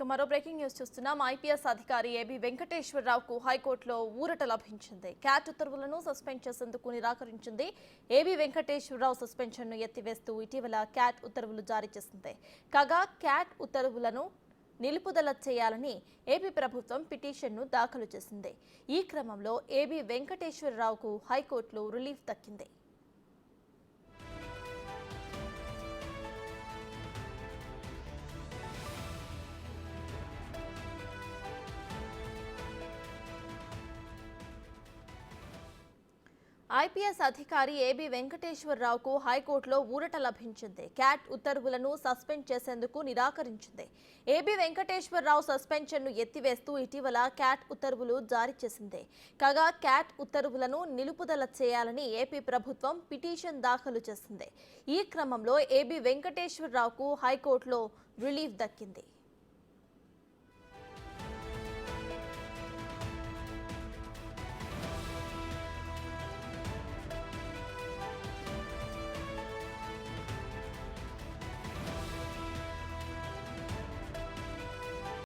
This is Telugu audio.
మరో బ్రేకింగ్ న్యూస్ చూస్తున్నాం. ఐపీఎస్ అధికారి ఏబీ వెంకటేశ్వరరావుకు హైకోర్టులో ఊరట లభించింది. క్యాట్ ఉత్తర్వులను సస్పెండ్ చేసేందుకు నిరాకరించింది. ఏబీ వెంకటేశ్వరరావు సస్పెన్షన్ను ఎత్తివేస్తూ ఇటీవల క్యాట్ ఉత్తర్వులు జారీ చేసింది. కాగా క్యాట్ ఉత్తర్వులను నిలుపుదల చేయాలని ఏపీ ప్రభుత్వం పిటిషన్ను దాఖలు చేసింది. ఈ క్రమంలో ఏబీ వెంకటేశ్వరరావుకు హైకోర్టులో రిలీఫ్ దక్కింది. ఐపీఎస్ అధికారి ఏబీ వెంకటేశ్వరరావుకు హైకోర్టులో ఊరట లభించింది. క్యాట్ ఉత్తర్వులను సస్పెండ్ చేసేందుకు నిరాకరించింది. ఏబీ వెంకటేశ్వరరావు సస్పెన్షన్ను ఎత్తివేస్తూ ఇటీవల క్యాట్ ఉత్తర్వులు జారీ చేసింది. కాగా క్యాట్ ఉత్తర్వులను నిలుపుదల చేయాలని ఏపీ ప్రభుత్వం పిటిషన్ దాఖలు చేసింది. ఈ క్రమంలో ఏబీ వెంకటేశ్వరరావుకు హైకోర్టులో రిలీఫ్ దక్కింది.